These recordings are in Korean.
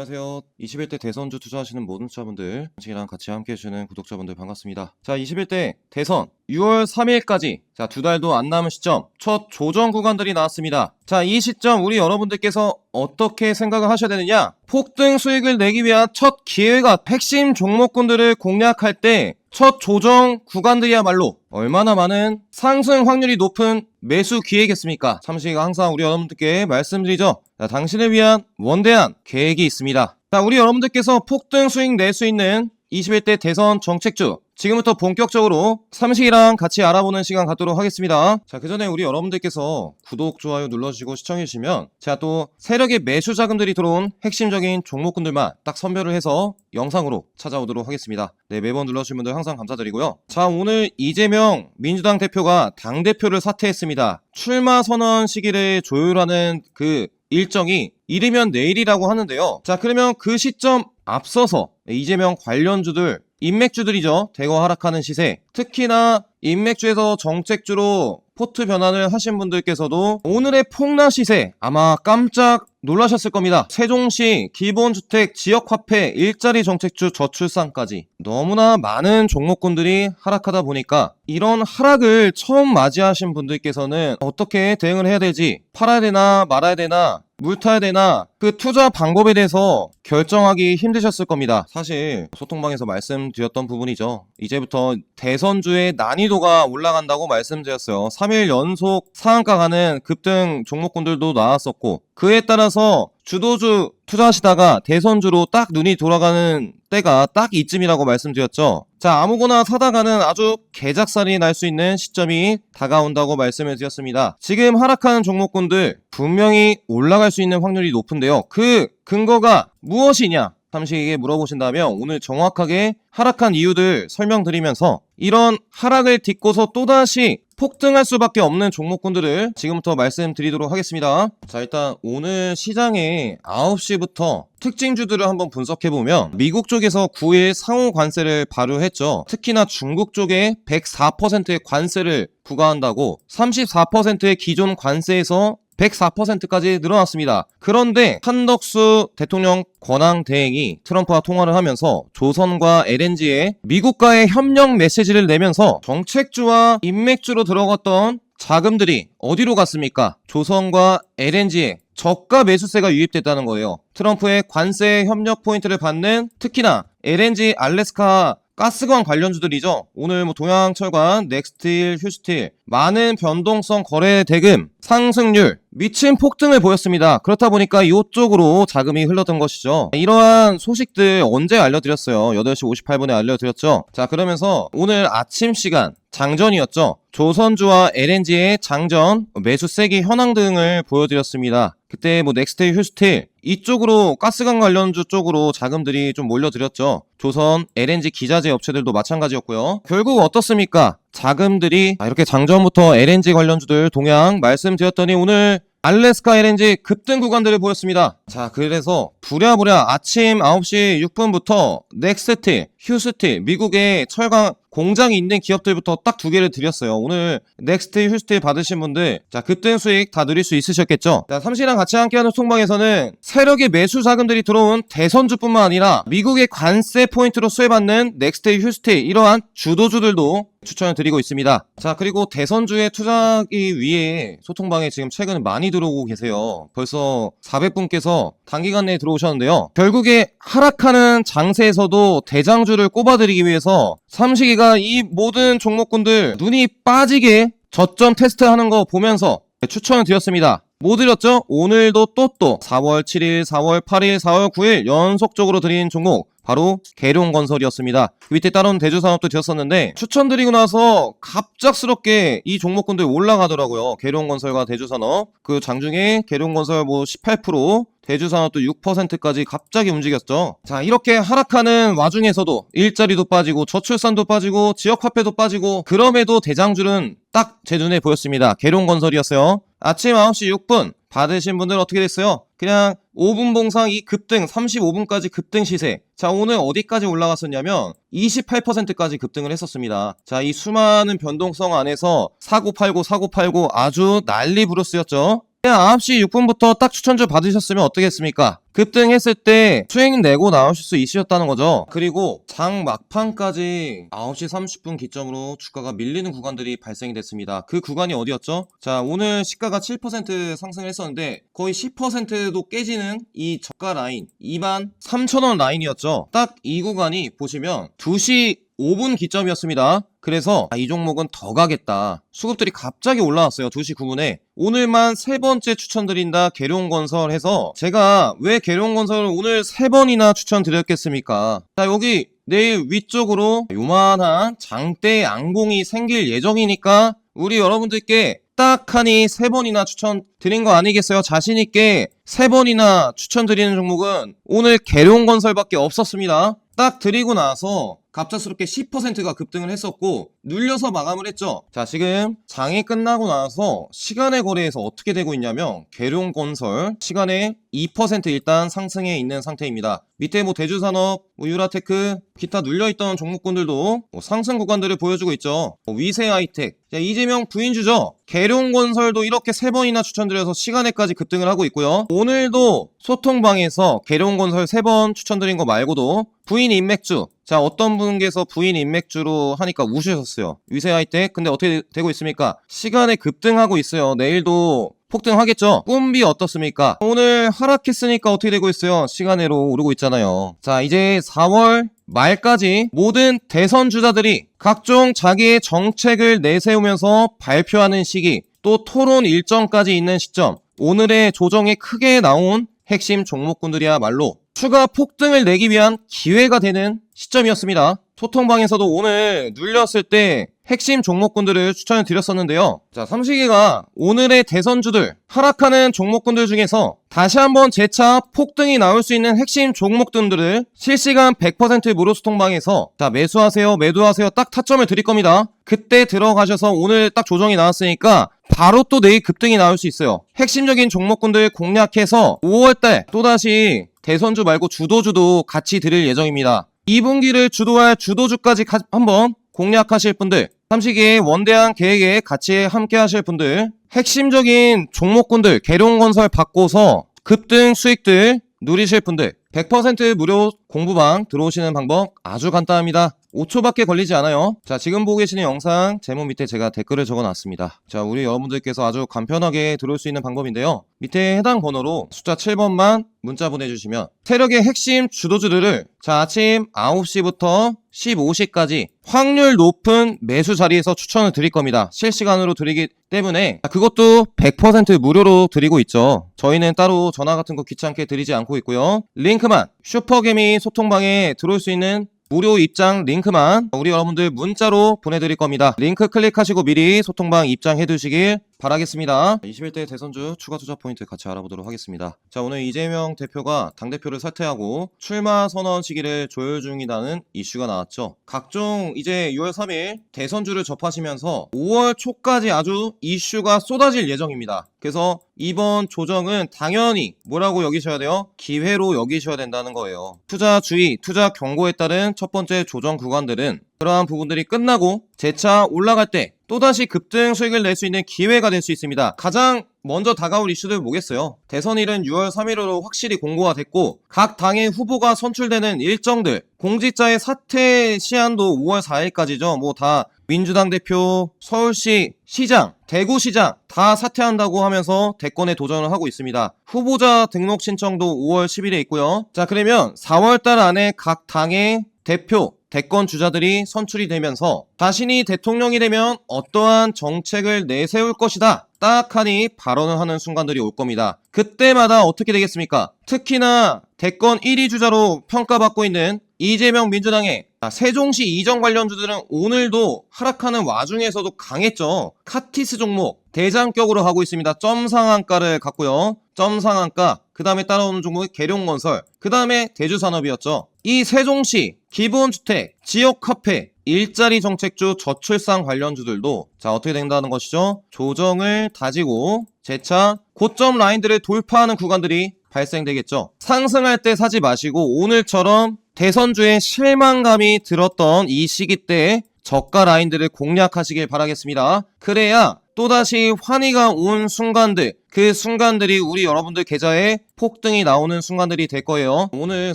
안녕하세요. 21대 대선주 투자하시는 모든 투자분들, 당신이랑 같이 함께 해주시는 구독자분들 반갑습니다. 자, 21대 대선 6월 3일까지 자, 2달도 안 남은 시점 첫 조정 구간들이 나왔습니다. 자, 이 시점 우리 여러분들께서 어떻게 생각을 하셔야 되느냐? 폭등 수익을 내기 위한 첫 기회가 핵심 종목군들을 공략할 때 첫 조정 구간들이야말로 얼마나 많은 상승 확률이 높은 매수 기회겠습니까? 참시가 항상 우리 여러분들께 말씀드리죠. 자, 당신을 위한 원대한 계획이 있습니다. 자, 우리 여러분들께서 폭등 수익 낼 수 있는 21대 대선 정책주 지금부터 본격적으로 삼식이랑 같이 알아보는 시간 갖도록 하겠습니다. 자, 그 전에 우리 여러분들께서 구독, 좋아요 눌러주시고 시청해주시면 제가 또 세력의 매수 자금들이 들어온 핵심적인 종목군들만 딱 선별을 해서 영상으로 찾아오도록 하겠습니다. 네, 매번 눌러주신 분들 항상 감사드리고요. 자, 오늘 이재명 민주당 대표가 당대표를 사퇴했습니다. 출마 선언 시기를 조율하는 그 일정이 이르면 내일이라고 하는데요. 자, 그러면 그 시점 앞서서 이재명 관련주들 인맥주들이죠. 대거 하락하는 시세. 특히나 인맥주에서 정책주로 포트 변환을 하신 분들께서도 오늘의 폭락 시세 아마 깜짝 놀라셨을 겁니다. 세종시 기본주택 지역화폐 일자리 정책주 저출산까지 너무나 많은 종목군들이 하락하다 보니까 이런 하락을 처음 맞이하신 분들께서는 어떻게 대응을 해야 되지? 팔아야 되나 말아야 되나? 물 타야 되나? 그 투자 방법에 대해서 결정하기 힘드셨을 겁니다. 사실 소통방에서 말씀드렸던 부분이죠. 이제부터 대선주의 난이도가 올라간다고 말씀드렸어요. 3일 연속 상한가 가는 급등 종목군들도 나왔었고 그에 따라서 주도주 투자하시다가 대선주로 딱 눈이 돌아가는 때가 딱 이쯤이라고 말씀드렸죠. 자, 아무거나 사다가는 아주 개작살이 날 수 있는 시점이 다가온다고 말씀을 드렸습니다. 지금 하락하는 종목군들 분명히 올라갈 수 있는 확률이 높은데요. 그 근거가 무엇이냐? 삼식에게 물어보신다면 오늘 정확하게 하락한 이유들 설명드리면서 이런 하락을 딛고서 또다시 폭등할 수밖에 없는 종목군들을 지금부터 말씀드리도록 하겠습니다. 자, 일단 오늘 시장에 9시부터 특징주들을 한번 분석해보면 미국 쪽에서 9일 상호 관세를 발효했죠. 특히나 중국 쪽에 104%의 관세를 부과한다고 34%의 기존 관세에서 104%까지 늘어났습니다. 그런데 한덕수 대통령 권한대행이 트럼프와 통화를 하면서 조선과 LNG에 미국과의 협력 메시지를 내면서 정책주와 인맥주로 들어갔던 자금들이 어디로 갔습니까? 조선과 LNG에 저가 매수세가 유입됐다는 거예요. 트럼프의 관세 협력 포인트를 받는 특히나 LNG 알래스카 가스관 관련주들이죠. 오늘 동양철관, 넥스틸, 휴스틸 많은 변동성 거래 대금 상승률 미친 폭등을 보였습니다. 그렇다 보니까 이쪽으로 자금이 흘러든 것이죠. 이러한 소식들 언제 알려드렸어요? 8시 58분에 알려드렸죠. 자, 그러면서 오늘 아침 시간 장전이었죠. 조선주와 LNG의 장전, 매수 세기 현황 등을 보여드렸습니다. 그때 넥스틸, 휴스틸 이쪽으로 가스관 관련주 쪽으로 자금들이 좀 몰려들었죠. 조선, LNG 기자재 업체들도 마찬가지였고요. 결국 어떻습니까? 자금들이 이렇게 장전부터 LNG 관련주들 동향 말씀드렸더니 오늘 알래스카 LNG 급등 구간들을 보였습니다. 자, 그래서 부랴부랴 아침 9시 6분부터 넥스틸, 휴스틸 미국의 철강 공장이 있는 기업들부터 딱 2개를 드렸어요. 오늘 넥스틸, 휴스틸 받으신 분들 자, 급등 수익 다 누릴 수 있으셨겠죠? 자, 삼시랑 같이 함께하는 소통방에서는 세력의 매수 자금들이 들어온 대선주뿐만 아니라 미국의 관세 포인트로 수혜받는 넥스틸, 휴스틸 이러한 주도주들도 추천을 드리고 있습니다. 자, 그리고 대선주에 투자하기 위해 소통방에 지금 최근 많이 들어오고 계세요. 벌써 400분께서 단기간 내에 들어오셨는데요. 결국에 하락하는 장세에서도 대장주를 꼽아드리기 위해서 삼식이가 이 모든 종목군들 눈이 빠지게 저점 테스트하는 거 보면서 추천을 드렸습니다. 뭐 드렸죠? 오늘도 또 4월 7일, 4월 8일, 4월 9일 연속적으로 드린 종목 바로 계룡건설이었습니다. 그 밑에 따로는 대주산업도 드렸었는데 추천드리고 나서 갑작스럽게 이 종목군들 올라가더라고요. 계룡건설과 대주산업 그 장중에 계룡건설 18% 대주산업도 6%까지 갑자기 움직였죠. 자, 이렇게 하락하는 와중에서도 일자리도 빠지고 저출산도 빠지고 지역화폐도 빠지고 그럼에도 대장주는 딱 제 눈에 보였습니다. 계룡건설이었어요. 아침 9시 6분 받으신 분들은 어떻게 됐어요? 그냥 5분 봉상 이 급등 35분까지 급등 시세. 자, 오늘 어디까지 올라갔었냐면 28%까지 급등을 했었습니다. 자, 이 수많은 변동성 안에서 사고 팔고 아주 난리 부르스였죠. 9시 6분부터 딱 추천주 받으셨으면 어떻겠습니까? 급등했을 때 수익 내고 나오실 수 있으셨다는 거죠. 그리고 장 막판까지 9시 30분 기점으로 주가가 밀리는 구간들이 발생이 됐습니다. 그 구간이 어디였죠? 자, 오늘 시가가 7% 상승을 했었는데 거의 10%도 깨지는 이 저가 라인 23,000원 라인이었죠. 딱 이 구간이 보시면 2시 5분 기점이었습니다. 그래서 이 종목은 더 가겠다. 수급들이 갑자기 올라왔어요. 2시 9분에. 오늘만 세 번째 추천드린다. 계룡건설 해서 제가 왜 계룡건설을 오늘 3번이나 추천드렸겠습니까? 자, 여기 내일 위쪽으로 요만한 장대 양봉이 생길 예정이니까 우리 여러분들께 딱 하니 3번이나 추천드린 거 아니겠어요? 자신있게 3번이나 추천드리는 종목은 오늘 계룡건설밖에 없었습니다. 딱 드리고 나서 갑작스럽게 10%가 급등을 했었고 눌려서 마감을 했죠. 자, 지금 장이 끝나고 나서 시간의 거래에서 어떻게 되고 있냐면 계룡건설 시간에 2% 일단 상승해 있는 상태입니다. 밑에 뭐 대주산업, 유라테크, 기타 눌려있던 종목군들도 상승 구간들을 보여주고 있죠. 위세하이텍, 이재명 부인주죠. 계룡건설도 이렇게 3번이나 추천드려서 시간에까지 급등을 하고 있고요. 오늘도 소통방에서 계룡건설 3번 추천드린 거 말고도 부인 인맥주, 자, 어떤 분께서 부인 인맥주로 하니까 우시셨어요. 위세하이텍. 근데 어떻게 되고 있습니까? 시간에 급등하고 있어요. 내일도 폭등하겠죠? 꿈비 어떻습니까? 오늘 하락했으니까 어떻게 되고 있어요? 시간으로 오르고 있잖아요. 자, 이제 4월 말까지 모든 대선 주자들이 각종 자기의 정책을 내세우면서 발표하는 시기, 또 토론 일정까지 있는 시점, 오늘의 조정에 크게 나온 핵심 종목군들이야말로 추가 폭등을 내기 위한 기회가 되는 시점이었습니다. 소통방에서도 오늘 눌렸을 때 핵심 종목군들을 추천을 드렸었는데요. 자, 삼식이가 오늘의 대선주들 하락하는 종목군들 중에서 다시 한번 재차 폭등이 나올 수 있는 핵심 종목군들을 실시간 100% 무료 소통방에서 자, 매수하세요, 매도하세요 딱 타점을 드릴 겁니다. 그때 들어가셔서 오늘 딱 조정이 나왔으니까 바로 또 내일 급등이 나올 수 있어요. 핵심적인 종목군들 공략해서 5월달 또다시 대선주 말고 주도주도 같이 드릴 예정입니다. 2분기를 주도할 주도주까지 한번 공략하실 분들, 삼식이의 원대한 계획에 같이 함께 하실 분들, 핵심적인 종목군들 계룡건설 받고서 급등 수익들 누리실 분들 100% 무료 공부방 들어오시는 방법 아주 간단합니다. 5초밖에 걸리지 않아요. 자, 지금 보고 계시는 영상 제목 밑에 제가 댓글을 적어놨습니다. 자, 우리 여러분들께서 아주 간편하게 들어올 수 있는 방법인데요. 밑에 해당 번호로 숫자 7번만 문자 보내주시면 세력의 핵심 주도주들을 자, 아침 9시부터 15시까지 확률 높은 매수 자리에서 추천을 드릴 겁니다. 실시간으로 드리기 때문에 그것도 100% 무료로 드리고 있죠. 저희는 따로 전화 같은 거 귀찮게 드리지 않고 있고요. 링크만 슈퍼개미 소통방에 들어올 수 있는 무료 입장 링크만 우리 여러분들 문자로 보내드릴 겁니다. 링크 클릭하시고 미리 소통방 입장해 두시길 바라겠습니다. 21대 대선주 추가 투자 포인트 같이 알아보도록 하겠습니다. 자, 오늘 이재명 대표가 당대표를 사퇴하고 출마 선언 시기를 조율 중이라는 이슈가 나왔죠. 각종 이제 6월 3일 대선주를 접하시면서 5월 초까지 아주 이슈가 쏟아질 예정입니다. 그래서 이번 조정은 당연히 뭐라고 여기셔야 돼요? 기회로 여기셔야 된다는 거예요. 투자 주의, 투자 경고에 따른 첫 번째 조정 구간들은 그러한 부분들이 끝나고 재차 올라갈 때 또다시 급등 수익을 낼 수 있는 기회가 될 수 있습니다. 가장 먼저 다가올 이슈들 뭐겠어요? 대선일은 6월 3일로 확실히 공고가 됐고 각 당의 후보가 선출되는 일정들, 공직자의 사퇴 시한도 5월 4일까지죠. 뭐 다 민주당 대표, 서울시 시장, 대구시장 다 사퇴한다고 하면서 대권에 도전을 하고 있습니다. 후보자 등록 신청도 5월 10일에 있고요. 자, 그러면 4월달 안에 각 당의 대표, 대권 주자들이 선출이 되면서 자신이 대통령이 되면 어떠한 정책을 내세울 것이다 딱 하니 발언을 하는 순간들이 올 겁니다. 그때마다 어떻게 되겠습니까? 특히나 대권 1위 주자로 평가받고 있는 이재명 민주당의 세종시 이전 관련주들은 오늘도 하락하는 와중에서도 강했죠. 카티스 종목 대장격으로 하고 있습니다. 점상한가를 갖고요. 점상한가, 그 다음에 따라오는 종목이 계룡건설, 그 다음에 대주산업이었죠. 이 세종시 기본주택, 지역카페, 일자리 정책주, 저출산 관련주들도 자, 어떻게 된다는 것이죠? 조정을 다지고 재차 고점 라인들을 돌파하는 구간들이 발생되겠죠. 상승할 때 사지 마시고 오늘처럼 대선주에 실망감이 들었던 이 시기 때 저가 라인들을 공략하시길 바라겠습니다. 그래야 또다시 환희가 온 순간들, 그 순간들이 우리 여러분들 계좌에 폭등이 나오는 순간들이 될 거예요. 오늘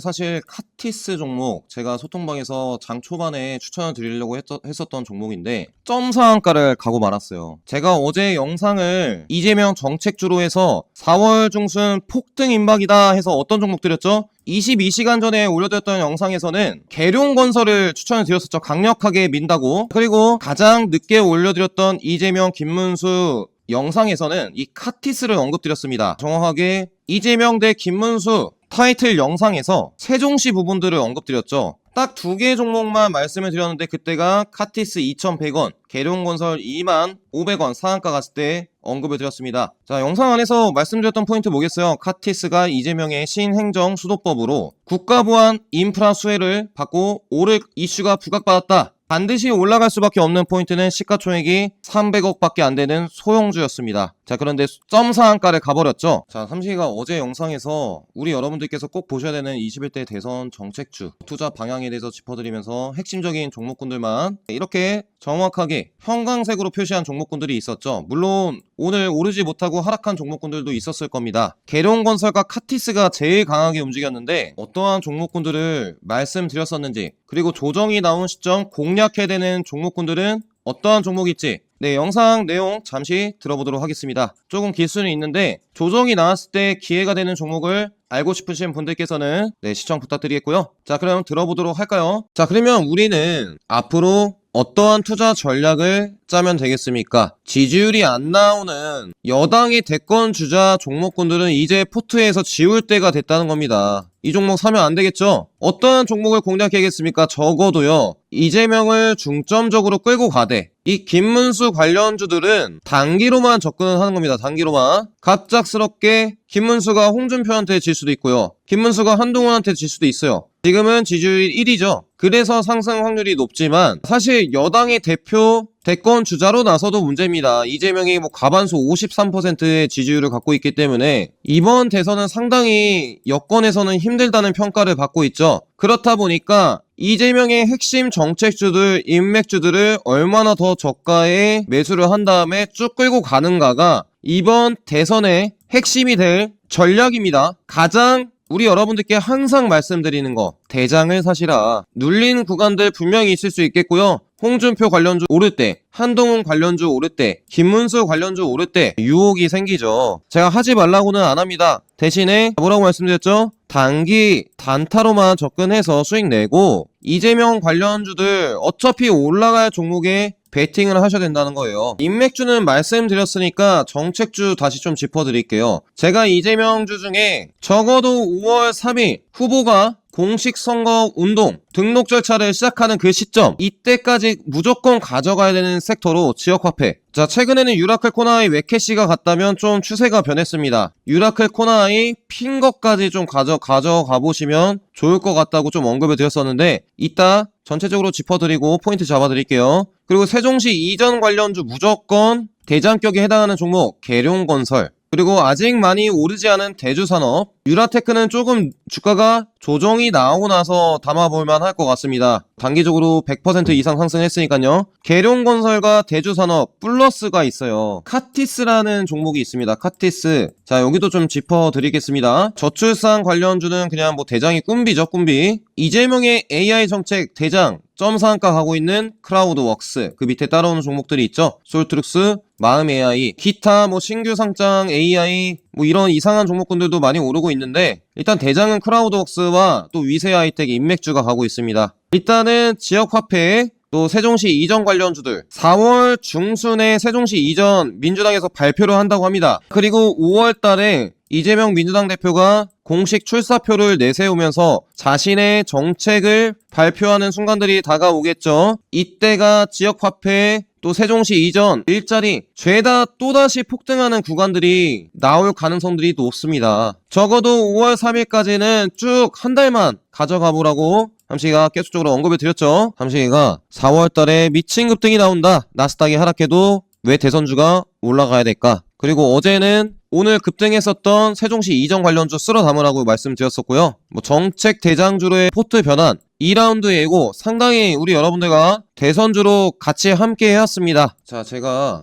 사실 카티스 종목 제가 소통방에서 장 초반에 추천을 드리려고 했었던 종목인데 점 상한가를 가고 말았어요. 제가 어제 영상을 이재명 정책주로 해서 4월 중순 폭등 임박이다 해서 어떤 종목 드렸죠? 22시간 전에 올려드렸던 영상에서는 계룡건설을 추천을 드렸었죠. 강력하게 민다고. 그리고 가장 늦게 올려드렸던 이재명 김문수 영상에서는 이 카티스를 언급드렸습니다. 정확하게 이재명 대 김문수 타이틀 영상에서 세종시 부분들을 언급드렸죠. 딱 두 개 종목만 말씀을 드렸는데 그때가 카티스 2,100원, 계룡건설 25,500원 상한가 갔을 때 언급을 드렸습니다. 자, 영상 안에서 말씀드렸던 포인트 뭐겠어요? 카티스가 이재명의 신행정 수도법으로 국가보안 인프라 수혜를 받고 오를 이슈가 부각받았다. 반드시 올라갈 수밖에 없는 포인트는 시가총액이 300억밖에 안 되는 소형주였습니다. 자, 그런데 점 상한가를 가버렸죠. 자, 삼식이가 어제 영상에서 우리 여러분들께서 꼭 보셔야 되는 21대 대선 정책주 투자 방향에 대해서 짚어드리면서 핵심적인 종목군들만 이렇게 정확하게 형광색으로 표시한 종목군들이 있었죠. 물론 오늘 오르지 못하고 하락한 종목군들도 있었을 겁니다. 계룡건설과 카티스가 제일 강하게 움직였는데 어떠한 종목군들을 말씀드렸었는지, 그리고 조정이 나온 시점 공략해야 되는 종목군들은 어떠한 종목일지, 네, 영상 내용 잠시 들어보도록 하겠습니다. 조금 길 수는 있는데 조정이 나왔을 때 기회가 되는 종목을 알고 싶으신 분들께서는 네, 시청 부탁드리겠고요. 자, 그럼 들어보도록 할까요? 자, 그러면 우리는 앞으로 어떠한 투자 전략을 짜면 되겠습니까? 지지율이 안 나오는 여당의 대권 주자 종목군들은 이제 포트에서 지울 때가 됐다는 겁니다. 이 종목 사면 안 되겠죠? 어떠한 종목을 공략해야겠습니까? 적어도요, 이재명을 중점적으로 끌고 가되 이 김문수 관련주들은 단기로만 접근을 하는 겁니다. 단기로만. 갑작스럽게 김문수가 홍준표한테 질 수도 있고요, 김문수가 한동훈한테 질 수도 있어요. 지금은 지지율이 1위죠. 그래서 상승 확률이 높지만 사실 여당의 대표 대권 주자로 나서도 문제입니다. 이재명이 과반수 53%의 지지율을 갖고 있기 때문에 이번 대선은 상당히 여권에서는 힘들다는 평가를 받고 있죠. 그렇다 보니까 이재명의 핵심 정책주들, 인맥주들을 얼마나 더 저가에 매수를 한 다음에 쭉 끌고 가는가가 이번 대선의 핵심이 될 전략입니다. 가장 우리 여러분들께 항상 말씀드리는 거, 대장을 사시라. 눌린 구간들 분명히 있을 수 있겠고요. 홍준표 관련주 오를 때, 한동훈 관련주 오를 때, 김문수 관련주 오를 때 유혹이 생기죠. 제가 하지 말라고는 안 합니다. 대신에 뭐라고 말씀드렸죠? 단기 단타로만 접근해서 수익 내고 이재명 관련주들 어차피 올라갈 종목에 베팅을 하셔야 된다는 거예요. 인맥주는 말씀드렸으니까 정책주 다시 좀 짚어드릴게요. 제가 이재명주 중에 적어도 5월 3일 후보가 공식 선거 운동 등록 절차를 시작하는 그 시점, 이때까지 무조건 가져가야 되는 섹터로 지역화폐. 자, 최근에는 유라클 코나이 웨캐시가 갔다면 좀 추세가 변했습니다. 유라클 코나이 핀 것까지 좀 가져가 보시면 좋을 것 같다고 좀 언급을 드렸었는데 이따 전체적으로 짚어드리고 포인트 잡아드릴게요. 그리고 세종시 이전 관련주 무조건 대장격에 해당하는 종목 계룡건설, 그리고 아직 많이 오르지 않은 대주산업, 유라테크는 조금 주가가 조정이 나오고 나서 담아볼만 할 것 같습니다. 단기적으로 100% 이상 상승했으니까요. 계룡건설과 대주산업 플러스가 있어요. 카티스라는 종목이 있습니다. 카티스. 자, 여기도 좀 짚어드리겠습니다. 저출산 관련주는 그냥 대장이 꾼비죠, 꾼비. 이재명의 AI 정책 대장 점 상한가 가고 있는 크라우드웍스, 그 밑에 따라오는 종목들이 있죠. 솔트룩스, 마음 AI, 기타 신규 상장 AI 이런 이상한 종목군들도 많이 오르고 있는데 일단 대장은 크라우드웍스와 또 위세 하이텍 인맥주가 가고 있습니다. 일단은 지역화폐, 또 세종시 이전 관련주들 4월 중순에 세종시 이전 민주당에서 발표를 한다고 합니다. 그리고 5월 달에 이재명 민주당 대표가 공식 출사표를 내세우면서 자신의 정책을 발표하는 순간들이 다가오겠죠. 이때가 지역화폐, 또 세종시 이전 일자리 죄다 또다시 폭등하는 구간들이 나올 가능성들이 높습니다. 적어도 5월 3일까지는 쭉 한 달만 가져가 보라고 삼식이가 계속적으로 언급을 드렸죠. 삼식이가 4월 달에 미친 급등이 나온다. 나스닥이 하락해도 왜 대선주가 올라가야 될까? 그리고 어제는 오늘 급등했었던 세종시 이전 관련주 쓸어 담으라고 말씀드렸었고요. 정책 대장주로의 포트 변환 2라운드 예고 상당히 우리 여러분들과 대선주로 같이 함께 해왔습니다. 자, 제가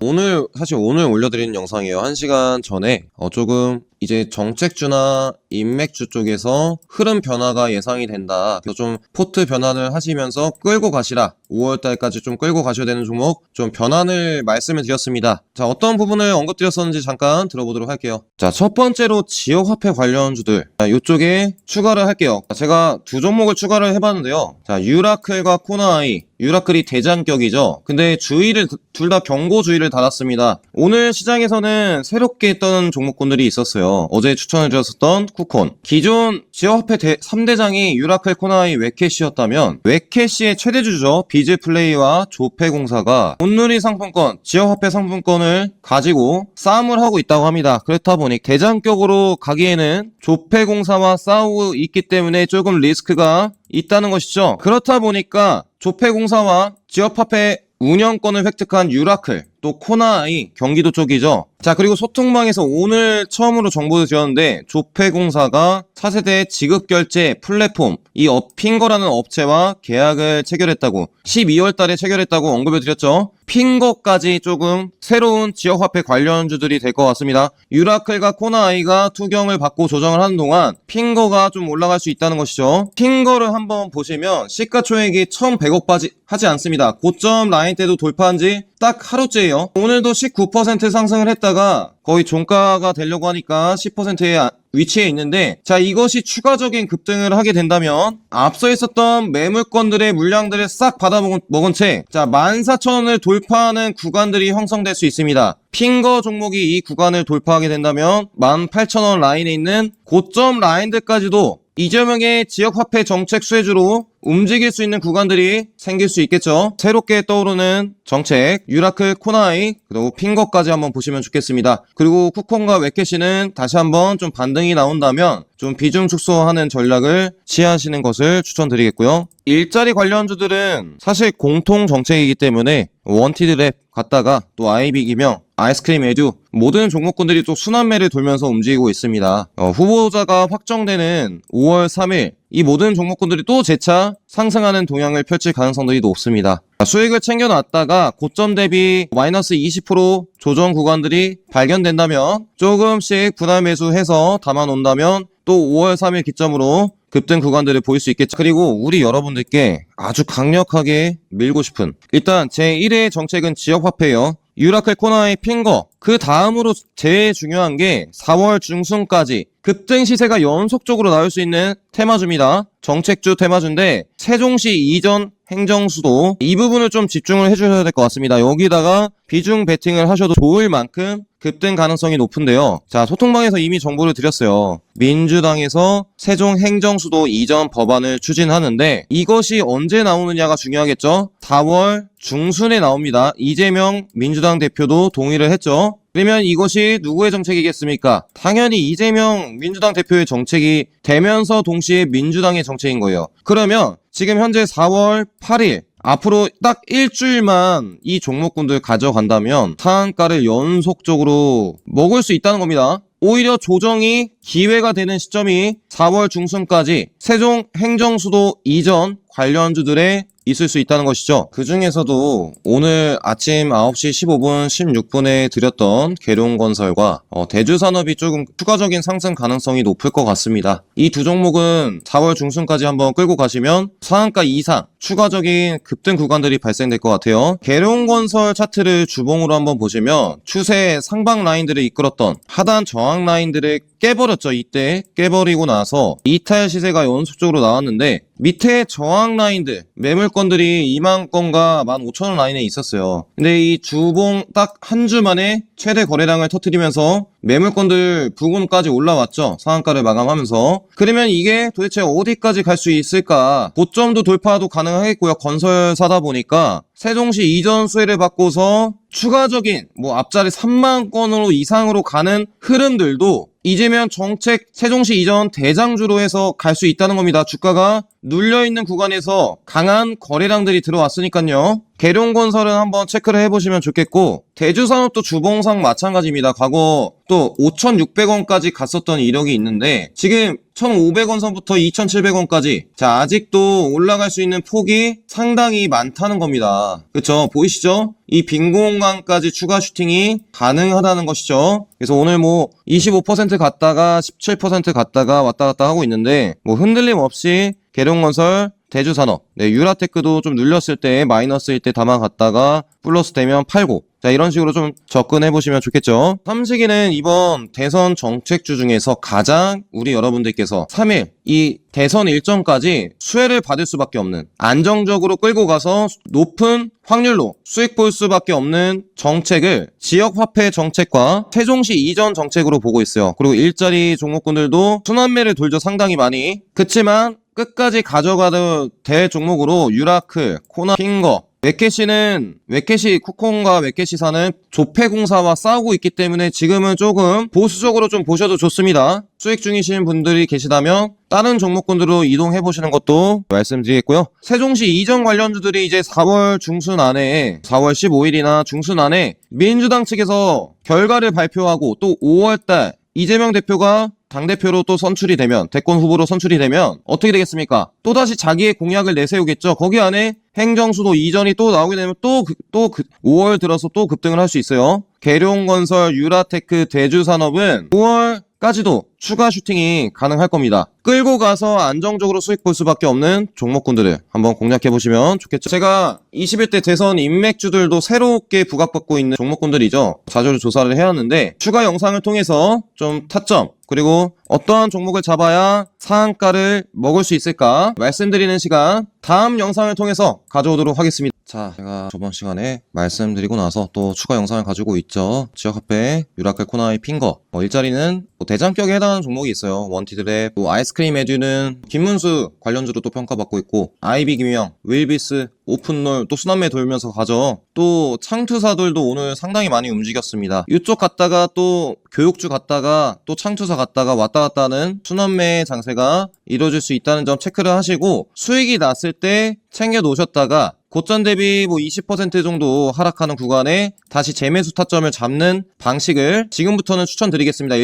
사실 오늘 올려드리는 영상이에요. 1시간 전에 조금 이제 정책주나 인맥주 쪽에서 흐름 변화가 예상이 된다. 그래서 좀 포트 변환을 하시면서 끌고 가시라. 5월달까지 좀 끌고 가셔야 되는 종목 좀 변환을 말씀을 드렸습니다. 자, 어떤 부분을 언급드렸었는지 잠깐 들어보도록 할게요. 자, 첫 번째로 지역화폐 관련주들. 자, 이쪽에 추가를 할게요. 자, 제가 두 종목을 추가를 해봤는데요. 자, 유라클과 코나아이. 유라클이 대장격이죠. 근데 주의를 둘 다 경고 주의를 달았습니다. 오늘 시장에서는 새롭게 떴던 종목군들이 있었어요. 어제 추천해 주셨던 쿠콘. 기존 지역화폐 3대장이 유라클, 코나아이, 웨캐시였다면 웨캐시의 최대주죠. 비즈플레이와 조폐공사가 온누리 상품권, 지역화폐 상품권을 가지고 싸움을 하고 있다고 합니다. 그렇다 보니 대장격으로 가기에는 조폐공사와 싸우고 있기 때문에 조금 리스크가 있다는 것이죠. 그렇다 보니까 조폐공사와 지역화폐 운영권을 획득한 유라클, 또 코나아이, 경기도 쪽이죠. 자, 그리고 소통망에서 오늘 처음으로 정보를 드렸는데 조폐공사가 차세대 지급결제 플랫폼 이 핑거라는 업체와 계약을 체결했다고 12월 달에 체결했다고 언급을 드렸죠. 핑거까지 조금 새로운 지역화폐 관련주들이 될 것 같습니다. 유라클과 코나아이가 투경을 받고 조정을 하는 동안 핑거가 좀 올라갈 수 있다는 것이죠. 핑거를 한번 보시면 시가총액이 1100억 하지 않습니다. 고점 라인 때도 돌파한 지 딱 하루째예요. 오늘도 19% 상승을 했다가 거의 종가가 되려고 하니까 10%의 위치에 있는데, 자, 이것이 추가적인 급등을 하게 된다면 앞서 있었던 매물권들의 물량들을 싹 받아먹은 채, 자, 14,000원을 돌파하는 구간들이 형성될 수 있습니다. 핑거 종목이 이 구간을 돌파하게 된다면 18,000원 라인에 있는 고점 라인들까지도 이재명의 지역화폐 정책 수혜주로 움직일 수 있는 구간들이 생길 수 있겠죠. 새롭게 떠오르는 정책 유라클, 코나아이, 그리고 핑거까지 한번 보시면 좋겠습니다. 그리고 쿠콘과 웨캐시는 다시 한번 좀 반등이 나온다면 좀 비중 축소하는 전략을 취하시는 것을 추천드리겠고요. 일자리 관련주들은 사실 공통 정책이기 때문에 원티드랩 갔다가 또 아이비 기명, 아이스크림 에듀 모든 종목군들이 또 순환매를 돌면서 움직이고 있습니다. 후보자가 확정되는 5월 3일 이 모든 종목군들이 또 재차 상승하는 동향을 펼칠 가능성들이 높습니다. 수익을 챙겨놨다가 고점 대비 마이너스 20% 조정 구간들이 발견된다면 조금씩 분할 매수해서 담아놓는다면 또 5월 3일 기점으로 급등 구간들을 보일 수 있겠죠. 그리고 우리 여러분들께 아주 강력하게 밀고 싶은 일단 제1의 정책은 지역화폐예요. 유라클, 코나아이, 핑거. 그 다음으로 제일 중요한 게 4월 중순까지 급등 시세가 연속적으로 나올 수 있는 테마주입니다. 정책주 테마주인데 세종시 이전 행정수도 이 부분을 좀 집중을 해주셔야 될 것 같습니다. 여기다가 비중 베팅을 하셔도 좋을 만큼 급등 가능성이 높은데요. 자, 소통방에서 이미 정보를 드렸어요. 민주당에서 세종 행정수도 이전 법안을 추진하는데 이것이 언제 나오느냐가 중요하겠죠. 4월 중순에 나옵니다. 이재명 민주당 대표도 동의를 했죠. 그러면 이것이 누구의 정책이겠습니까? 당연히 이재명 민주당 대표의 정책이 되면서 동시에 민주당의 정책인 거예요. 그러면 지금 현재 4월 8일 앞으로 딱 일주일만 이 종목군들 가져간다면 상한가를 연속적으로 먹을 수 있다는 겁니다. 오히려 조정이 기회가 되는 시점이 4월 중순까지 세종 행정수도 이전 관련주들의 있을 수 있다는 것이죠. 그 중에서도 오늘 아침 9시 15분 16분에 드렸던 계룡건설과 대주산업이 조금 추가적인 상승 가능성이 높을 것 같습니다. 이 두 종목은 4월 중순까지 한번 끌고 가시면 상한가 이상 추가적인 급등 구간들이 발생될 것 같아요. 계룡건설 차트를 주봉으로 한번 보시면 추세 상방 라인들을 이끌었던 하단 저항 라인들을 깨버렸죠. 이때 깨버리고 나서 이탈 시세가 연속적으로 나왔는데 밑에 저항 라인들 매물권들이 2만 건과 15,000원 라인에 있었어요. 근데 이 주봉 딱 한 주 만에 최대 거래량을 터뜨리면서 매물권들 부근까지 올라왔죠. 상한가를 마감하면서. 그러면 이게 도대체 어디까지 갈 수 있을까? 고점도 돌파도 가능하겠고요. 건설사다 보니까 세종시 이전 수혜를 받고서 추가적인 앞자리 3만 건으로 이상으로 가는 흐름들도 이재명 정책 세종시 이전 대장주로 해서 갈 수 있다는 겁니다. 주가가 눌려있는 구간에서 강한 거래량들이 들어왔으니까요. 계룡건설은 한번 체크를 해보시면 좋겠고, 대주산업도 주봉상 마찬가지입니다. 과거 또 5,600원까지 갔었던 이력이 있는데 지금 1,500원 선부터 2,700원까지 자 아직도 올라갈 수 있는 폭이 상당히 많다는 겁니다. 그쵸? 보이시죠? 이 빈 공간까지 추가 슈팅이 가능하다는 것이죠. 그래서 오늘 뭐 25% 갔다가 17% 갔다가 왔다 갔다 하고 있는데 뭐 흔들림 없이 계룡건설, 대주산업, 유라테크도 좀 눌렸을 때 마이너스일 때 담아갔다가 플러스 되면 팔고, 자 이런 식으로 좀 접근해 보시면 좋겠죠. 삼식이는 이번 대선 정책주 중에서 가장 우리 여러분들께서 3일 이 대선 일정까지 수혜를 받을 수밖에 없는, 안정적으로 끌고 가서 높은 확률로 수익 볼 수밖에 없는 정책을 지역화폐 정책과 세종시 이전 정책으로 보고 있어요. 그리고 일자리 종목군들도 순환매를 돌죠. 상당히 많이. 그치만 끝까지 가져가도 될 종목으로 유라클, 코나, 핑거, 웨캐시 쿠콘과 웨캐시사는 조폐공사와 싸우고 있기 때문에 지금은 조금 보수적으로 좀 보셔도 좋습니다. 수익 중이신 분들이 계시다면 다른 종목군으로 이동해 보시는 것도 말씀드리겠고요. 세종시 이전 관련주들이 이제 4월 중순 안에 4월 15일이나 중순 안에 민주당 측에서 결과를 발표하고 또 5월달 이재명 대표가 당대표로 또 선출이 되면, 대권 후보로 선출이 되면 어떻게 되겠습니까? 또다시 자기의 공약을 내세우겠죠. 거기 안에 행정수도 이전이 또 나오게 되면 5월 들어서 또 급등을 할 수 있어요. 계룡건설, 유라테크, 대주산업은 5월까지도 추가 슈팅이 가능할 겁니다. 끌고 가서 안정적으로 수익 볼 수밖에 없는 종목군들을 한번 공략해 보시면 좋겠죠. 제가 21대 대선 인맥주들도 새롭게 부각받고 있는 종목군들이죠. 자주 조사를 해왔는데 추가 영상을 통해서 좀 타점, 그리고 어떠한 종목을 잡아야 상한가를 먹을 수 있을까 말씀드리는 시간 다음 영상을 통해서 가져오도록 하겠습니다. 자, 제가 저번 시간에 말씀드리고 나서 또 추가 영상을 가지고 있죠. 지역화폐, 유라클, 코나이, 핑거, 일자리는 대장격에 해당하는 종목이 있어요. 원티드랩, 또 아이스크림 에듀는 김문수 관련주로 또 평가받고 있고, 아이비 김영, 윌비스, 오픈롤, 또 순환매 돌면서 가죠. 또 창투사들도 오늘 상당히 많이 움직였습니다. 이쪽 갔다가 또 교육주 갔다가 또 창투사 갔다가 왔다 갔다 하는 순환매 장세가 이루어질 수 있다는 점 체크를 하시고, 수익이 났을 때 챙겨 놓으셨다가 고점 대비 20% 정도 하락하는 구간에 다시 재매수 타점을 잡는 방식을 지금부터는 추천드리겠습니다.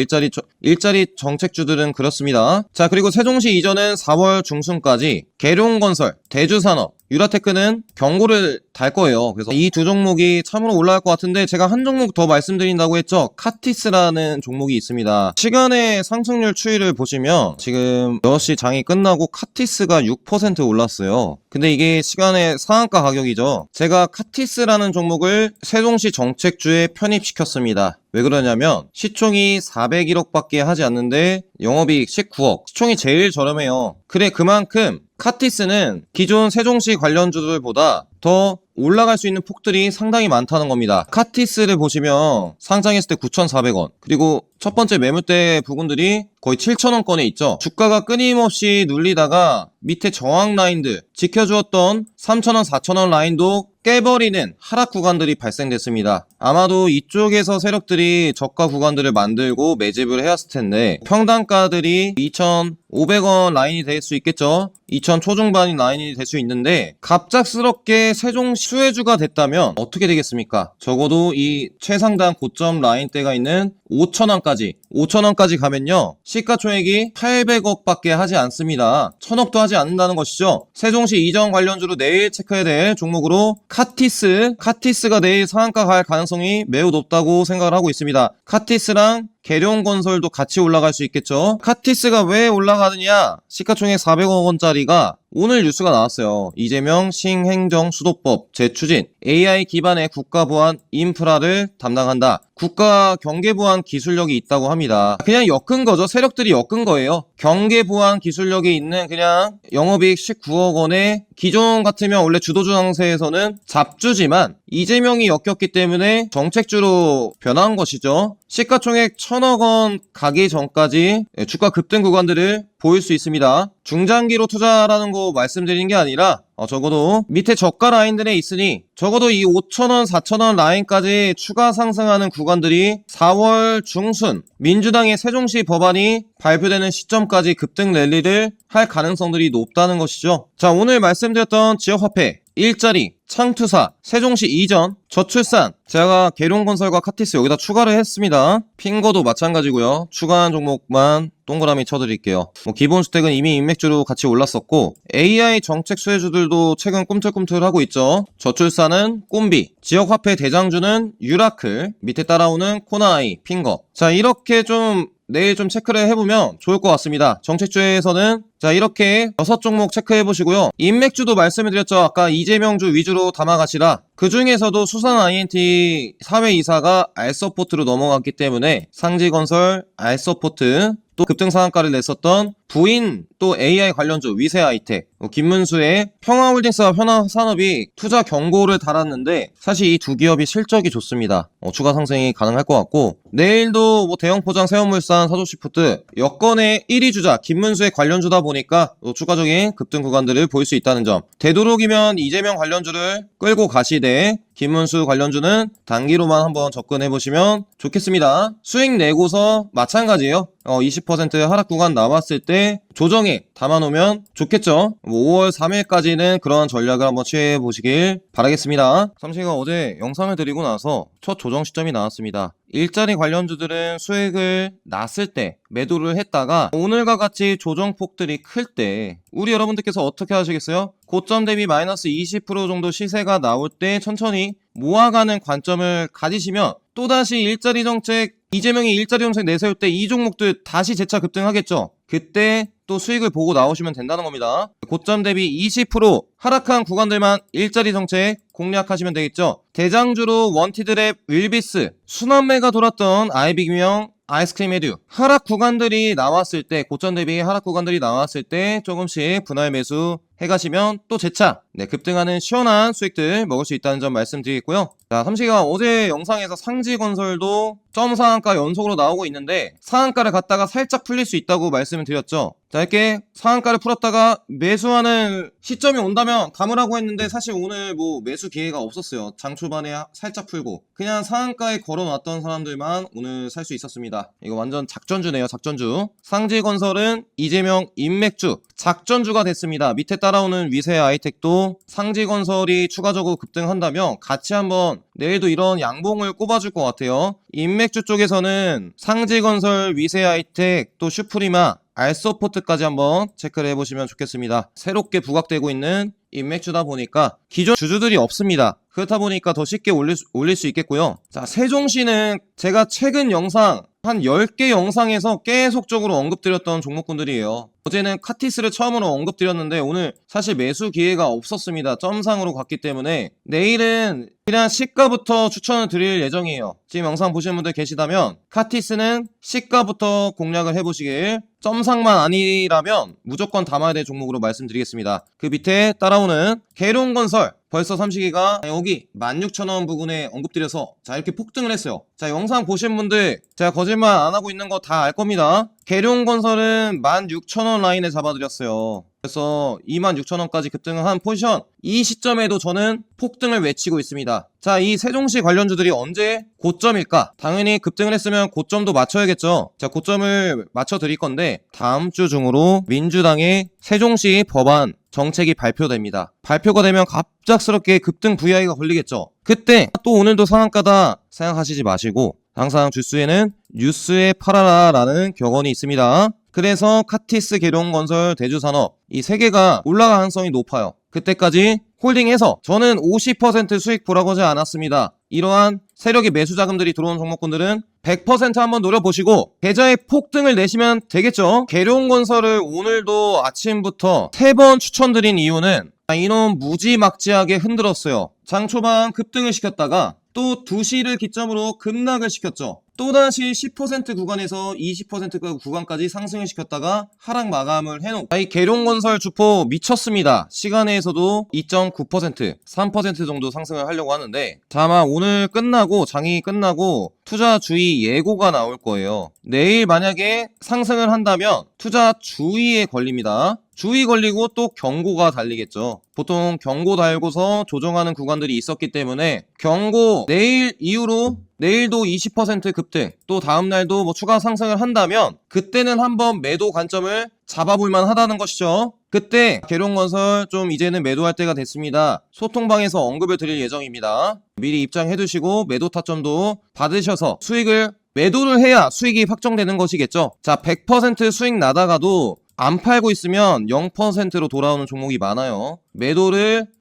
일자리 정책주들은 그렇습니다. 자, 그리고 세종시 이전은 4월 중순까지 계룡건설, 대주산업, 유라테크는 경고를 달 거예요. 그래서 이 두 종목이 참으로 올라갈 것 같은데 제가 한 종목 더 말씀드린다고 했죠. 카티스라는 종목이 있습니다. 시간의 상승률 추이를 보시면 지금 6시 장이 끝나고 카티스가 6% 올랐어요. 근데 이게 시간의 상한가 가격이죠. 제가 카티스라는 종목을 세종시 정책주에 편입시켰습니다. 왜 그러냐면 시총이 401억밖에 하지 않는데 영업이익 19억. 시총이 제일 저렴해요. 그래 그만큼 카티스는 기존 세종시 관련주들보다 더 올라갈 수 있는 폭들이 상당히 많다는 겁니다. 카티스를 보시면 상장했을 때 9,400원, 그리고 첫 번째 매물대 부분들이 거의 7,000원권에 있죠. 주가가 끊임없이 눌리다가 밑에 저항 라인들 지켜주었던 3,000원, 4,000원 라인도 깨버리는 하락 구간들이 발생됐습니다. 아마도 이쪽에서 세력들이 저가 구간들을 만들고 매집을 해왔을 텐데 평단가들이 2,500원 라인이 될 수 있겠죠. 2,000 초중반인 라인이 될 수 있는데 갑작스럽게 세종시 수혜주가 됐다면 어떻게 되겠습니까? 적어도 이 최상단 고점 라인대가 있는 5,000원까지 가면요 시가총액이 800억밖에 하지 않습니다. 1,000억도 하지 않는다는 것이죠. 세종시 이전 관련주로 내일 체크해야 될 종목으로 카티스가 내일 상한가 갈 가능성이 매우 높다고 생각을 하고 있습니다. 카티스랑 계룡건설도 같이 올라갈 수 있겠죠. 카티스가 왜 올라가느냐, 시가총액 400억 원짜리가 오늘 뉴스가 나왔어요. 이재명 신행정수도법 재추진, AI 기반의 국가보안 인프라를 담당한다. 국가 경계보안 기술력이 있다고 합니다. 그냥 엮은 거죠. 세력들이 엮은 거예요. 경계보안 기술력이 있는 그냥 영업이익 19억 원에 기존 같으면 원래 주도주 상세에서는 잡주지만 이재명이 엮였기 때문에 정책주로 변한 것이죠. 시가총액 1,000억 원 가기 전까지 주가 급등 구간들을 보일 수 있습니다. 중장기로 투자라는 거 말씀드리는 게 아니라 적어도 밑에 저가 라인들에 있으니 적어도 이 5,000원, 4,000원 라인까지 추가 상승하는 구간들이 4월 중순 민주당의 세종시 법안이 발표되는 시점까지 급등 랠리를 할 가능성들이 높다는 것이죠. 자, 오늘 말씀드렸던 지역화폐, 일자리, 창투사, 세종시 이전, 저출산, 제가 계룡건설과 카티스 여기다 추가를 했습니다. 핑거도 마찬가지고요. 추가한 종목만 동그라미 쳐드릴게요. 기본 주택은 이미 인맥주로 같이 올랐었고 AI 정책 수혜주들도 최근 꿈틀꿈틀하고 있죠. 저출산은 꼼비, 지역화폐 대장주는 유라클, 밑에 따라오는 코나아이, 핑거. 자, 이렇게 좀 내일 좀 체크를 해보면 좋을 것 같습니다. 정책주에서는 자, 이렇게 6종목 체크해보시고요. 인맥주도 말씀을 드렸죠. 아까 이재명주 위주로 담아가시라. 그 중에서도 수산 INT 사회이사가 알서포트로 넘어갔기 때문에 상지건설, 알서포트, 또 급등상한가를 냈었던 부인 또 AI 관련주 위세아이텍, 김문수의 평화홀딩스와 평화산업이 투자 경고를 달았는데 사실 이 두 기업이 실적이 좋습니다. 추가 상승이 가능할 것 같고 내일도 대형포장 세원물산 사조시푸드 여건의 1위 주자 김문수의 관련주다 보니까 추가적인 급등 구간들을 볼 수 있다는 점. 되도록이면 이재명 관련주를 끌고 가시되 김문수 관련주는 단기로만 한번 접근해보시면 좋겠습니다. 수익 내고서 마찬가지예요. 20% 하락 구간 나왔을 때 조정에 담아놓으면 좋겠죠. 5월 3일까지는 그런 전략을 한번 취해보시길 바라겠습니다. 삼시가 어제 영상을 드리고 나서 첫 조정 시점이 나왔습니다. 일자리 관련주들은 수익을 났을 때 매도를 했다가 오늘과 같이 조정폭들이 클 때 우리 여러분들께서 어떻게 하시겠어요? 고점 대비 마이너스 20% 정도 시세가 나올 때 천천히 모아가는 관점을 가지시면 또다시 일자리 정책, 이재명이 일자리 정책 내세울 때 이 종목들 다시 재차 급등하겠죠. 그때 또 수익을 보고 나오시면 된다는 겁니다. 고점 대비 20% 하락한 구간들만 일자리 정책 공략하시면 되겠죠. 대장주로 원티드랩, 윌비스, 순환매가 돌았던 아이비경, 아이스크림 에듀 하락 구간들이 나왔을 때 고점 대비 하락 구간들이 나왔을 때 조금씩 분할 매수 해가시면 또 재차 급등하는 시원한 수익들 먹을 수 있다는 점 말씀드리겠고요. 자, 삼시가 어제 영상에서 상지건설도 점 상한가 연속으로 나오고 있는데 상한가를 갔다가 살짝 풀릴 수 있다고 말씀을 드렸죠. 자, 이렇게 상한가를 풀었다가 매수하는 시점이 온다면 감으라고 했는데 사실 오늘 매수 기회가 없었어요. 장 초반에 살짝 풀고 그냥 상한가에 걸어놨던 사람들만 오늘 살 수 있었습니다. 이거 완전 작전주네요. 작전주. 상지건설은 이재명 인맥주 작전주가 됐습니다. 밑에 따라오는 위세 아이텍도 상지건설이 추가적으로 급등한다면 같이 한번 내일도 이런 양봉을 꼽아줄 것 같아요. 인맥주 쪽에서는 상지건설, 위세아이텍, 또 슈프리마, 알서포트까지 한번 체크를 해보시면 좋겠습니다. 새롭게 부각되고 있는 인맥주다 보니까 기존 주주들이 없습니다. 그렇다 보니까 더 쉽게 올릴 수 있겠고요. 자, 세종시는 제가 최근 영상 한 10개 영상에서 계속적으로 언급드렸던 종목군들이에요. 어제는 카티스를 처음으로 언급드렸는데 오늘 사실 매수 기회가 없었습니다. 점상으로 갔기 때문에 내일은 그냥 시가부터 추천을 드릴 예정이에요. 지금 영상 보시는 분들 계시다면 카티스는 시가부터 공략을 해보시길, 점상만 아니라면 무조건 담아야 될 종목으로 말씀드리겠습니다. 그 밑에 따라오는 계룡건설 벌써 삼식이가 여기 16,000원 부근에 언급드려서 자 이렇게 폭등을 했어요. 자, 영상 보신 분들 제가 거짓말 안 하고 있는 거 다 알 겁니다. 계룡건설은 16,000원 라인에 잡아드렸어요. 그래서 26,000원까지 급등을 한 포지션, 이 시점에도 저는 폭등을 외치고 있습니다. 자, 이 세종시 관련주들이 언제 고점일까? 당연히 급등을 했으면 고점도 맞춰야겠죠. 자, 고점을 맞춰 드릴 건데 다음 주 중으로 민주당의 세종시 법안 정책이 발표됩니다. 발표가 되면 갑작스럽게 급등 VI가 걸리겠죠. 그때 또 오늘도 상한가다 생각하시지 마시고 항상 주스에는 뉴스에 팔아라 라는 격언이 있습니다. 그래서 카티스, 계룡건설, 대주산업 이 세 개가 올라갈 가능성이 높아요. 그때까지 홀딩해서 저는 50% 수익 보라고 하지 않았습니다. 이러한 세력의 매수 자금들이 들어온 종목군들은 100% 한번 노려보시고 계좌에 폭등을 내시면 되겠죠. 계룡건설을 오늘도 아침부터 3번 추천드린 이유는 이놈 무지막지하게 흔들었어요. 장 초반 급등을 시켰다가 또 2시를 기점으로 급락을 시켰죠. 또다시 10% 구간에서 20% 구간까지 상승을 시켰다가 하락 마감을 해놓고 이 계룡건설 주포 미쳤습니다. 시간에서도 2.9%, 3% 정도 상승을 하려고 하는데 자, 아마 오늘 끝나고 장이 끝나고 투자 주의 예고가 나올 거예요. 내일 만약에 상승을 한다면 투자 주의에 걸립니다. 주의 걸리고 또 경고가 달리겠죠. 보통 경고 달고서 조정하는 구간들이 있었기 때문에 경고 내일 이후로 내일도 20% 급등, 또 다음날도 뭐 추가 상승을 한다면 그때는 한번 매도 관점을 잡아볼만 하다는 것이죠. 그때 계룡건설 좀 이제는 매도할 때가 됐습니다. 소통방에서 언급을 드릴 예정입니다. 미리 입장해 두시고 매도 타점도 받으셔서 수익을 매도를 해야 수익이 확정되는 것이겠죠. 자, 100% 수익 나다가도 안 팔고 있으면 0%로 돌아오는 종목이 많아요.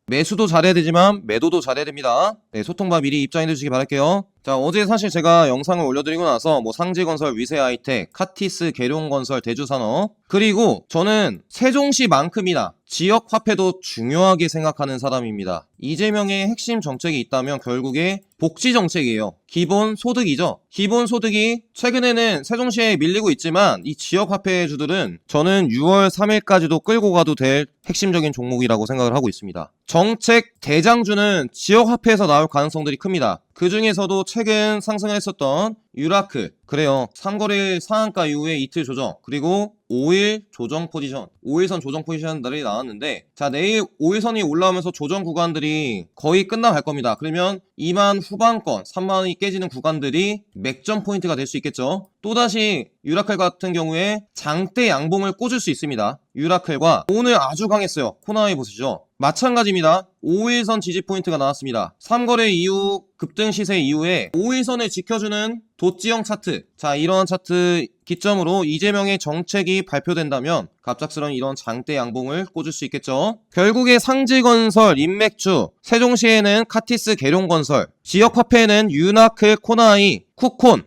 매수도 잘해야 되지만 매도도 잘해야 됩니다. 네, 소통방 미리 입장해 주시기 바랄게요. 자, 어제 사실 제가 영상을 올려드리고 나서 뭐 상지건설, 위세하이텍, 카티스, 계룡건설, 대주산업, 그리고 저는 세종시만큼이나 지역화폐도 중요하게 생각하는 사람입니다. 이재명의 핵심 정책이 있다면 결국에 복지 정책이에요. 기본소득이죠. 기본소득이 최근에는 세종시에 밀리고 있지만 이 지역화폐주들은 저는 6월 3일까지도 끌고 가도 될 핵심적인 종목이라고 생각을 하고 있습니다. 정책 대장주는 지역화폐에서 나올 가능성들이 큽니다. 그 중에서도 최근 상승을 했었던 유라클, 그래요. 3거래일 상한가 이후에 이틀 조정, 그리고 5일 조정 포지션, 5일선 조정 포지션들이 나왔는데, 자, 내일 5일선이 올라오면서 조정 구간들이 거의 끝나갈 겁니다. 그러면 2만 후반권, 3만원이 깨지는 구간들이 맥점 포인트가 될 수 있겠죠. 또다시 유라클 같은 경우에 장대 양봉을 꽂을 수 있습니다. 유라클과 오늘 아주 강했어요. 코나이 보시죠. 마찬가지입니다. 5일선 지지 포인트가 나왔습니다. 3거래 이후 급등 시세 이후에 5일선을 지켜주는 도지형 차트, 자, 이런 차트 기점으로 이재명의 정책이 발표된다면 갑작스러운 이런 장대 양봉을 꽂을 수 있겠죠. 결국에 상지건설, 인맥주, 세종시에는 카티스, 계룡건설, 지역화폐에는 유나클, 코나이, 쿠콘,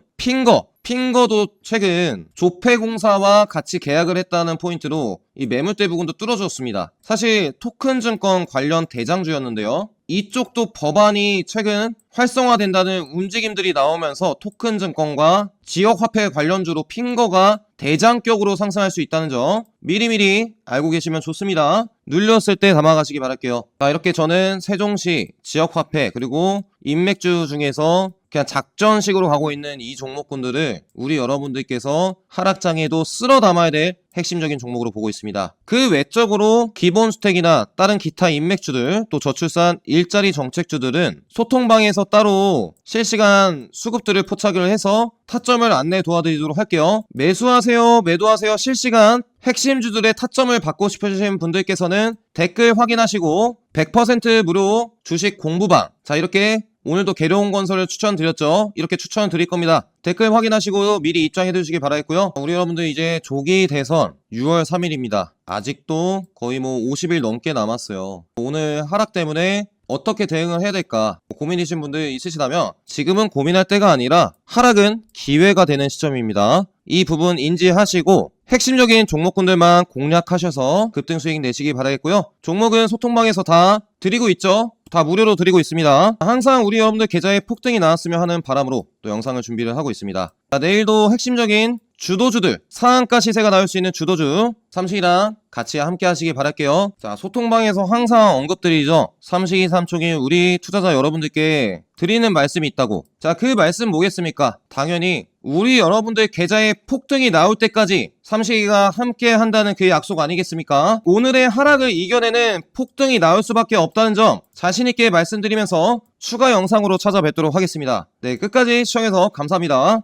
핑거도 최근 조폐공사와 같이 계약을 했다는 포인트로 이 매물대 부분도 뚫어줬습니다. 사실 토큰증권 관련 대장주였는데요. 이쪽도 법안이 최근 활성화된다는 움직임들이 나오면서 토큰증권과 지역화폐 관련주로 핑거가 대장격으로 상승할 수 있다는 점 미리미리 알고 계시면 좋습니다. 눌렸을 때 담아가시기 바랄게요. 자, 이렇게 저는 세종시, 지역화폐, 그리고 인맥주 중에서 그냥 작전식으로 가고 있는 이 종목군들을 우리 여러분들께서 하락장에도 쓸어 담아야 될 핵심적인 종목으로 보고 있습니다. 그 외적으로 기본주택이나 다른 기타 인맥주들, 또 저출산 일자리 정책주들은 소통방에서 따로 실시간 수급들을 포착을 해서 타점을 안내 도와드리도록 할게요. 매수하세요, 매도하세요, 실시간 핵심주들의 타점을 받고 싶으신 분들께서는 댓글 확인하시고 100% 무료 주식 공부방, 자, 이렇게 오늘도 계룡건설을 추천드렸죠. 이렇게 추천드릴 겁니다. 댓글 확인하시고 미리 입장해 두시기 바라겠고요. 우리 여러분들 이제 조기 대선 6월 3일입니다. 아직도 거의 뭐 50일 넘게 남았어요. 오늘 하락 때문에 어떻게 대응을 해야 될까 고민이신 분들 있으시다면 지금은 고민할 때가 아니라 하락은 기회가 되는 시점입니다. 이 부분 인지하시고 핵심적인 종목군들만 공략하셔서 급등 수익 내시기 바라겠고요. 종목은 소통방에서 다 드리고 있죠. 다 무료로 드리고 있습니다. 항상 우리 여러분들 계좌에 폭등이 나왔으면 하는 바람으로 또 영상을 준비를 하고 있습니다. 자, 내일도 핵심적인 주도주들, 상한가 시세가 나올 수 있는 주도주 삼식이랑 같이 함께 하시기 바랄게요. 자, 소통방에서 항상 언급드리죠. 삼식이 삼촉이 우리 투자자 여러분들께 드리는 말씀이 있다고. 자, 그 말씀 뭐겠습니까? 당연히 우리 여러분들 계좌에 폭등이 나올 때까지 삼식이가 함께 한다는 그 약속 아니겠습니까? 오늘의 하락을 이겨내는 폭등이 나올 수밖에 없다는 점 자신있게 말씀드리면서 추가 영상으로 찾아뵙도록 하겠습니다. 네, 끝까지 시청해서 감사합니다.